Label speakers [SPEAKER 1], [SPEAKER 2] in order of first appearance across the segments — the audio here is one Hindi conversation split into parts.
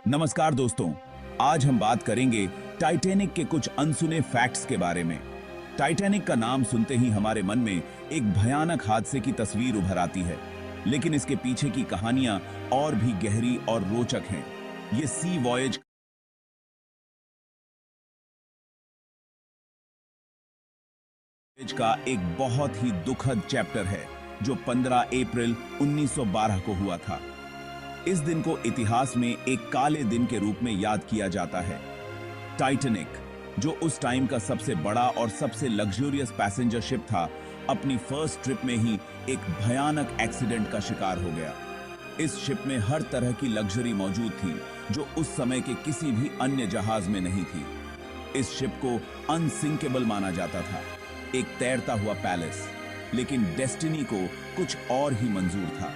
[SPEAKER 1] नमस्कार दोस्तों, आज हम बात करेंगे टाइटैनिक के कुछ अनसुने फैक्ट्स के बारे में। टाइटैनिक का नाम सुनते ही हमारे मन में एक भयानक हादसे की तस्वीर उभर आती है, लेकिन इसके पीछे की कहानियां और भी गहरी और रोचक हैं। ये सी वॉयज का एक बहुत ही दुखद चैप्टर है जो 15 अप्रैल 1912 को हुआ था। इस दिन को इतिहास में एक काले दिन के रूप में याद किया जाता है। टाइटैनिक, जो उस टाइम का सबसे बड़ा और सबसे लग्जरियस पैसेंजर शिप था, अपनी फर्स्ट ट्रिप में ही एक भयानक एक्सीडेंट का शिकार हो गया। इस शिप में हर तरह की लग्जरी मौजूद थी जो उस समय के किसी भी अन्य जहाज में नहीं थी। इस शिप को अनसिंकेबल माना जाता था, एक तैरता हुआ पैलेस, लेकिन डेस्टिनी को कुछ और ही मंजूर था।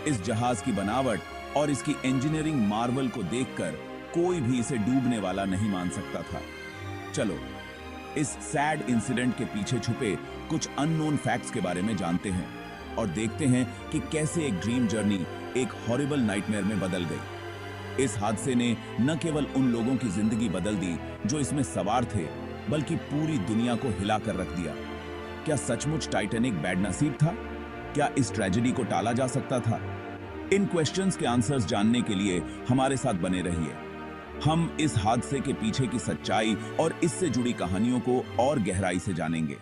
[SPEAKER 1] इस जहाज की बनावट और इसकी इंजीनियरिंग मार्वल को देखकर कोई भी इसे डूबने वाला नहीं मान सकता था। चलो इस सैड इंसिडेंट के पीछे छुपे कुछ अननोन फैक्ट्स के बारे में जानते हैं और देखते हैं कि कैसे एक ड्रीम जर्नी एक हॉरिबल नाइटमेयर में बदल गई। इस हादसे ने न केवल उन लोगों की जिंदगी बदल दी जो इसमें सवार थे, बल्कि पूरी दुनिया को हिलाकर रख दिया। क्या सचमुच टाइटैनिक बैड नसीब था? क्या इस ट्रेजेडी को टाला जा सकता था? इन क्वेश्चंस के आंसर्स जानने के लिए हमारे साथ बने रहिए। हम इस हादसे के पीछे की सच्चाई और इससे जुड़ी कहानियों को और गहराई से जानेंगे।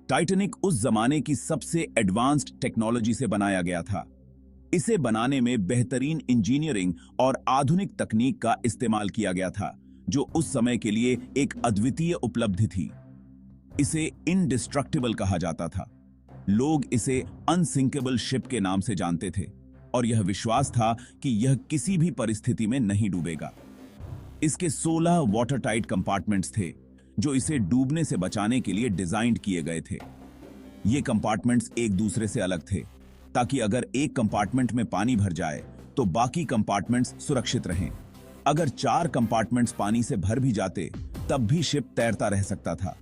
[SPEAKER 1] टाइटैनिक उस जमाने की सबसे एडवांस्ड टेक्नोलॉजी से बनाया गया था। इसे बनाने में बेहतरीन इंजीनियरिंग और आधुनिक तकनीक का इस्तेमाल किया गया था, जो उस समय के लिए एक अद्वितीय उपलब्धि थी। इसे इंडिस्ट्रक्टिबल कहा जाता था। लोग इसे अनसिंकेबल शिप के नाम से जानते थे और यह विश्वास था कि यह किसी भी परिस्थिति में नहीं डूबेगा। इसके 16 वाटर टाइट कंपार्टमेंट्स थे जो इसे डूबने से बचाने के लिए डिजाइन किए गए थे। ये कंपार्टमेंट्स एक दूसरे से अलग थे ताकि अगर एक कंपार्टमेंट में पानी भर जाए तो बाकी कंपार्टमेंट्स सुरक्षित रहें। अगर 4 कंपार्टमेंट्स पानी से भर भी जाते तब भी शिप तैरता रह सकता था।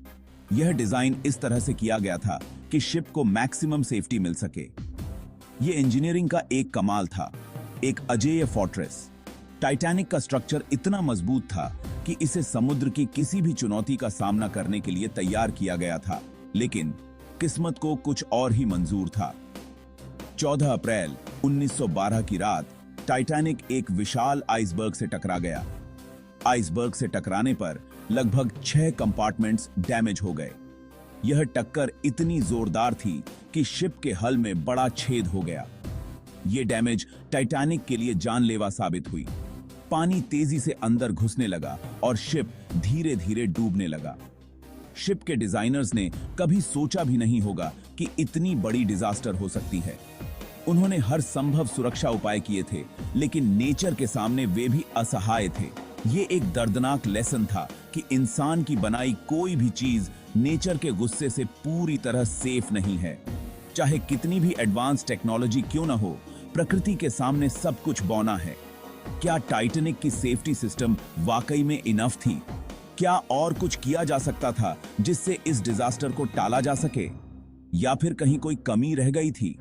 [SPEAKER 1] यह डिजाइन इस तरह से किया गया था कि शिप को मैक्सिमम सेफ्टी मिल सके। यह इंजीनियरिंग का एक कमाल था, एक अजेय फोर्ट्रेस। टाइटैनिक का स्ट्रक्चर इतना मजबूत था कि इसे समुद्र की किसी भी चुनौती का सामना करने के लिए तैयार किया गया था, लेकिन किस्मत को कुछ और ही मंजूर था। 14 अप्रैल 1912 की रात टाइटैनिक एक विशाल आइसबर्ग से टकरा गया। आइसबर्ग से टकराने पर लगभग 6 कंपार्टमेंट्स डैमेज हो गए। यह टक्कर इतनी जोरदार थी कि शिप के हल में बड़ा छेद हो गया। यह डैमेज टाइटैनिक के लिए जानलेवा साबित हुई। पानी तेजी से अंदर घुसने लगा और शिप धीरे धीरे डूबने लगा। शिप के डिजाइनर्स ने कभी सोचा भी नहीं होगा कि इतनी बड़ी डिजास्टर हो सकती है। उन्होंने हर संभव सुरक्षा उपाय किए थे, लेकिन नेचर के सामने वे भी असहाय थे। ये एक दर्दनाक लेसन था कि इंसान की बनाई कोई भी चीज नेचर के गुस्से से पूरी तरह सेफ नहीं है। चाहे कितनी भी एडवांस टेक्नोलॉजी क्यों न हो, प्रकृति के सामने सब कुछ बौना है। क्या टाइटैनिक की सेफ्टी सिस्टम वाकई में इनफ थी? क्या और कुछ किया जा सकता था जिससे इस डिजास्टर को टाला जा सके, या फिर कहीं कोई कमी रह गई थी?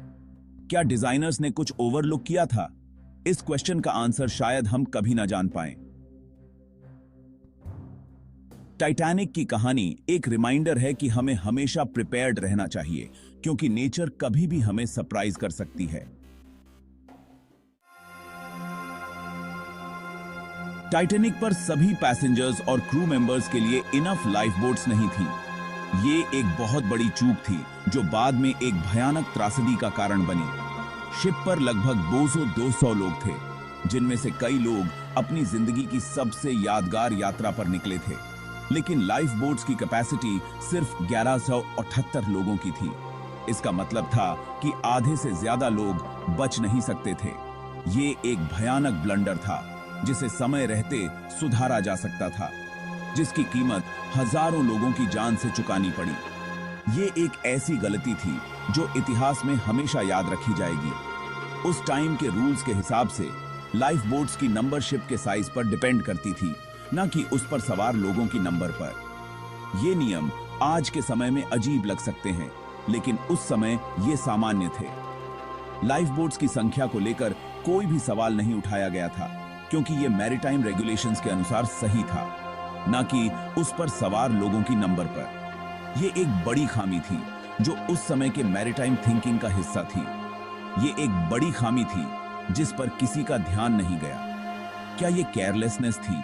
[SPEAKER 1] क्या डिजाइनर्स ने कुछ ओवरलुक किया था? इस क्वेश्चन का आंसर शायद हम कभी ना जान पाएं। टाइटैनिक की कहानी एक रिमाइंडर है कि हमें हमेशा प्रिपेयर्ड रहना चाहिए, क्योंकि नेचर कभी भी हमें सरप्राइज कर सकती है। टाइटैनिक पर सभी पैसेंजर्स और क्रू मेंबर्स के लिए इनफ लाइफ बोट्स नहीं थी। ये एक बहुत बड़ी चूक थी जो बाद में एक भयानक त्रासदी का कारण बनी। शिप पर लगभग 200 लोग थे, जिनमें से कई लोग अपनी जिंदगी की सबसे यादगार यात्रा पर निकले थे, लेकिन लाइफ बोट्स की कैपेसिटी सिर्फ 1178 लोगों की थी। इसका मतलब था कि आधे से ज्यादा लोग बच नहीं सकते थे। ये एक भयानक ब्लंडर था जिसे समय रहते सुधारा जा सकता था, जिसकी कीमत हजारों लोगों की जान से चुकानी पड़ी। ये एक ऐसी गलती थी जो इतिहास में हमेशा याद रखी जाएगी। उस टाइम के रूल्स के हिसाब से लाइफ बोट्स की नंबर शिप के साइज पर डिपेंड करती थी, न कि उस पर सवार लोगों की नंबर पर। ये नियम आज के समय में अजीब लग सकते हैं, लेकिन उस समय ये सामान्य थे। लाइफ बोट्स की संख्या को लेकर कोई भी सवाल नहीं उठाया गया था, क्योंकि ये मैरीटाइम रेगुलेशंस के अनुसार सही था, ना कि उस पर सवार लोगों की नंबर पर। ये एक बड़ी खामी थी जो उस समय के मैरीटाइम थिंकिंग का हिस्सा थी। ये एक बड़ी खामी थी जिस पर किसी का ध्यान नहीं गया। क्या ये केयरलेसनेस थी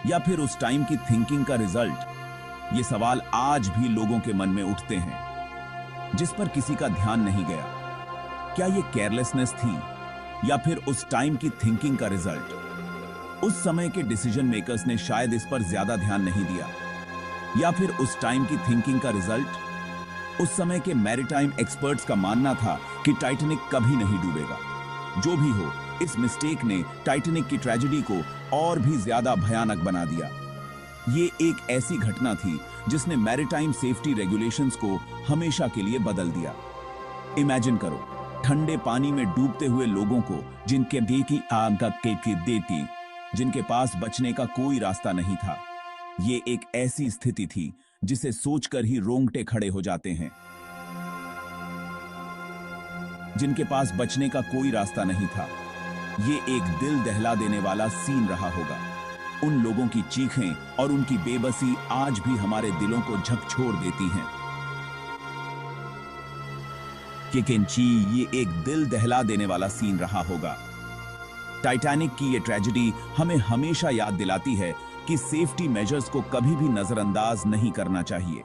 [SPEAKER 1] या फिर उस टाइम की थिंकिंग का रिजल्ट? ये सवाल आज भी लोगों के मन में उठते हैं, जिस पर किसी का ध्यान नहीं गया। क्या ये केयरलेसनेस थी या फिर उस टाइम की थिंकिंग का रिजल्ट? उस समय के डिसीजन मेकर्स ने शायद इस पर ज्यादा ध्यान नहीं दिया, या फिर उस टाइम की थिंकिंग का रिजल्ट? उस समय के मैरीटाइम एक्सपर्ट्स का मानना था कि टाइटैनिक कभी नहीं डूबेगा। जो भी हो, इस मिस्टेक ने टाइटैनिक की ट्रेजेडी को और भी ज्यादा भयानक बना दिया। ये एक ऐसी घटना थी जिसने मैरीटाइम सेफ्टी रेगुलेशंस को हमेशा के लिए बदल दिया। इमेजिन करो, ठंडे पानी में डूबते हुए लोगों को, जिनके देखी आग के देती, जिनके पास बचने का कोई रास्ता नहीं था। ये एक ऐसी स्थिति थी जिसे सोचकर ही रोंगटे खड़े हो जाते हैं। जिनके पास बचने का कोई रास्ता नहीं था। ये एक दिल दहला देने वाला सीन रहा होगा। उन लोगों की चीखें और उनकी बेबसी आज भी हमारे दिलों को झकझोर देती हैं। ये एक दिल दहला देने वाला सीन रहा होगा। टाइटैनिक की ये ट्रेजेडी हमें हमेशा याद दिलाती है कि सेफ्टी मेजर्स को कभी भी नजरअंदाज नहीं करना चाहिए।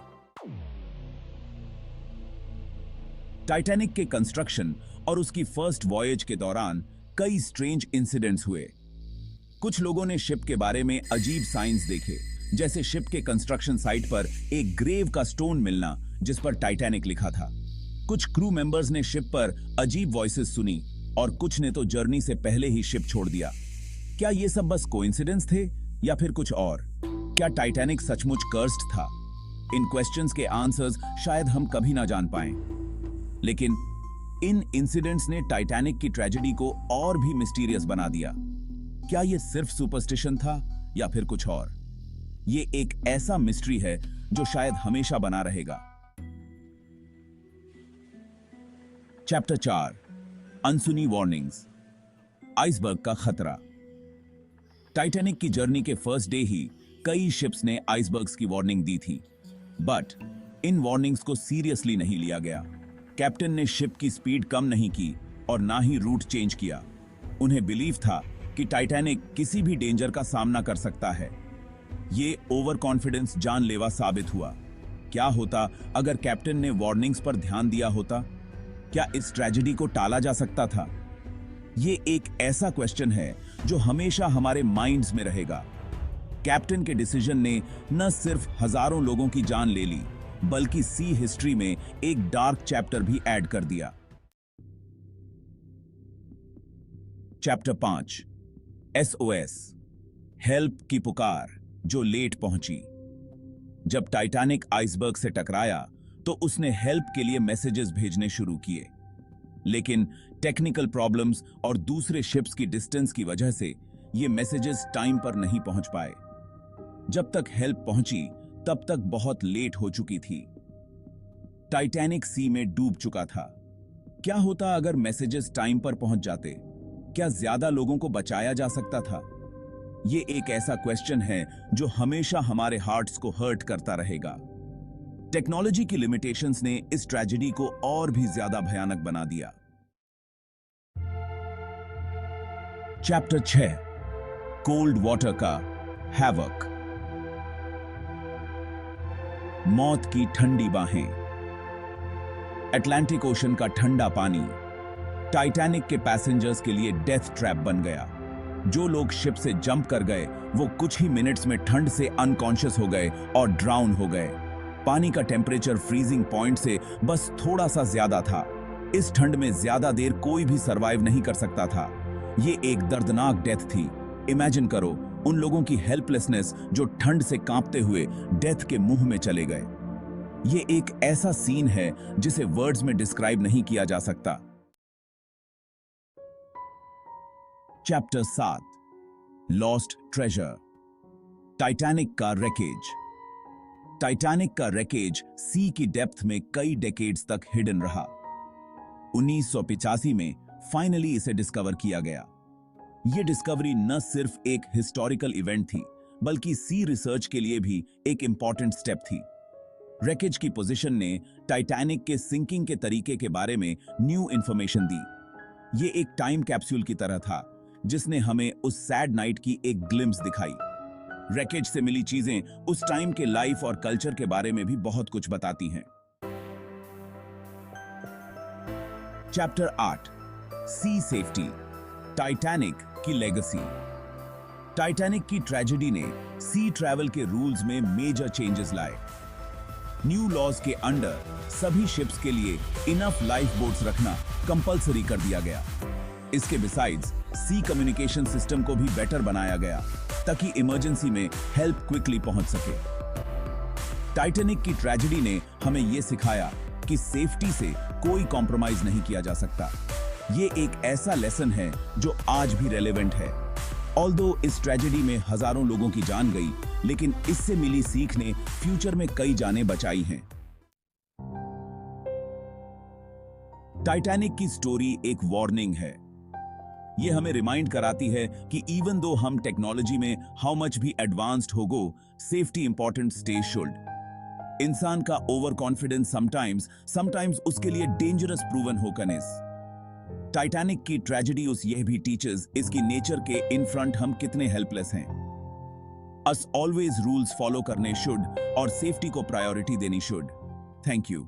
[SPEAKER 1] टाइटैनिक के कंस्ट्रक्शन और उसकी फर्स्ट वॉयज के दौरान कई स्ट्रेंज इंसिडेंट्स हुए। कुछ लोगों ने शिप के बारे में अजीब साइंस देखे, जैसे शिप के कंस्ट्रक्शन साइट पर एक ग्रेव का स्टोन मिलना जिस पर टाइटैनिक लिखा था। कुछ क्रू मेंबर्स ने शिप पर अजीब वॉइसेस सुनी और कुछ ने तो जर्नी से पहले ही शिप छोड़ दिया। क्या ये सब बस कोइंसिडेंस थे या फिर कुछ और? क्या टाइटैनिक सचमुच कर्स्ड था? इन क्वेश्चंस के आंसर्स शायद हम कभी ना जान पाएं। लेकिन इन इंसिडेंट्स ने टाइटैनिक की ट्रेजेडी को और भी मिस्टीरियस बना दिया। क्या ये सिर्फ सुपरस्टिशन था या फिर कुछ और? ये एक ऐसा मिस्ट्री है जो शायद हमेशा बना रहेगा। Chapter 4, अनसुनी warnings. आइसबर्ग का खतरा। टाइटैनिक की जर्नी के फर्स्ट डे ही कई शिप्स ने आइसबर्ग्स की वार्निंग दी थी, बट इन वार्निंग्स को सीरियसली नहीं लिया गया। कैप्टन ने शिप की स्पीड कम नहीं की और ना ही रूट चेंज किया। उन्हें बिलीव था कि टाइटैनिक किसी भी डेंजर का सामना कर सकता है। ये ओवर कॉन्फिडेंस जानलेवा साबित हुआ। क्या होता अगर कैप्टन ने वार्निंग्स पर ध्यान दिया होता? क्या इस ट्रेजेडी को टाला जा सकता था? ये एक ऐसा क्वेश्चन है जो हमेशा हमारे माइंड्स में रहेगा। कैप्टन के डिसीजन ने न सिर्फ हजारों लोगों की जान ले ली, बल्कि सी हिस्ट्री में एक डार्क चैप्टर भी ऐड कर दिया। चैप्टर 5, SOS, हेल्प की पुकार जो लेट पहुंची। जब टाइटैनिक आइसबर्ग से टकराया तो उसने हेल्प के लिए मैसेजेस भेजने शुरू किए, लेकिन टेक्निकल प्रॉब्लम्स और दूसरे शिप्स की डिस्टेंस की वजह से ये मैसेजेस टाइम पर नहीं पहुंच पाए। जब तक हेल्प पहुंची तब तक बहुत लेट हो चुकी थी। टाइटैनिक सी में डूब चुका था। क्या होता अगर मैसेजेस टाइम पर पहुंच जाते? क्या ज्यादा लोगों को बचाया जा सकता था? ये एक ऐसा क्वेश्चन है जो हमेशा हमारे हार्ट्स को हर्ट करता रहेगा। टेक्नोलॉजी की लिमिटेशंस ने इस ट्रेजेडी को और भी ज्यादा भयानक बना दिया। चैप्टर 6, कोल्ड वाटर का हैवक। मौत की ठंडी बाहें। अटलांटिक ओशन का ठंडा पानी टाइटैनिक के पैसेंजर्स के लिए डेथ ट्रैप बन गया। जो लोग शिप से जंप कर गए वो कुछ ही मिनट्स में ठंड से अनकॉन्शियस हो गए और ड्राउन हो गए। पानी का टेम्परेचर फ्रीजिंग पॉइंट से बस थोड़ा सा ज्यादा था। इस ठंड में ज्यादा देर कोई भी सरवाइव नहीं कर सकता था। ये एक दर्दनाक डेथ थी। इमेजिन करो उन लोगों की हेल्पलेसनेस जो ठंड से कांपते हुए डेथ के मुंह में चले गए। ये एक ऐसा सीन है जिसे वर्ड्स में डिस्क्राइब नहीं किया जा सकता। Chapter 7, lost treasure. टाइटैनिक का रेकेज। टाइटैनिक का रेकेज सी की डेप्थ में कई डेकेड्स तक हिडन रहा। 1985 में फाइनली इसे डिस्कवर किया गया। ये डिस्कवरी न सिर्फ एक हिस्टोरिकल इवेंट थी, बल्कि सी रिसर्च के लिए भी एक इंपॉर्टेंट स्टेप थी। रैकेज की पोजीशन ने टाइटैनिक के सिंकिंग के तरीके के बारे में न्यू इंफॉर्मेशन दी। ये एक टाइम कैप्सूल की तरह था, जिसने हमें उस सैड नाइट की एक ग्लिम्स दिखाई। रैकेज से मिली चीजें उस टाइम के लाइफ और कल्चर के बारे में भी बहुत कुछ बताती हैं। चैप्टर 8, सी सेफ्टी, टाइटैनिक की लेगेसी। टाइटैनिक की ट्रेजेडी ने सी ट्रैवल के रूल्स में मेजर चेंजेस लाए। न्यू लॉज के अंडर सभी शिप्स के लिए इनफ लाइफ बोट्स रखना कंपलसरी कर दिया गया। इसके बिसाइड्स सी कम्युनिकेशन सिस्टम को भी बेटर बनाया गया, ताकि इमरजेंसी में हेल्प क्विकली पहुंच सके। टाइटैनिक की ट्रेजेडी ने हमें यह सिखाया कि सेफ्टी से कोई कॉम्प्रोमाइज नहीं किया जा सकता। ये एक ऐसा लेसन है जो आज भी रेलेवेंट है। ऑल्दो इस ट्रेजेडी में हजारों लोगों की जान गई, लेकिन इससे मिली सीख ने फ्यूचर में कई जानें बचाई हैं। टाइटैनिक की स्टोरी एक वार्निंग है। यह हमें रिमाइंड कराती है कि इवन दो हम टेक्नोलॉजी में हाउ मच भी एडवांस्ड हो गो, सेफ्टी इंपॉर्टेंट स्टे शुड। इंसान का ओवर कॉन्फिडेंस समटाइम्स उसके लिए डेंजरस प्रूवन हो कनेस। टाइटैनिक की ट्रेजेडी उस यह भी टीचर्स इसकी नेचर के इन फ्रंट हम कितने हेल्पलेस हैं। अस ऑलवेज रूल्स फॉलो करने शुड और सेफ्टी को प्रायोरिटी देनी शुड। Thank you.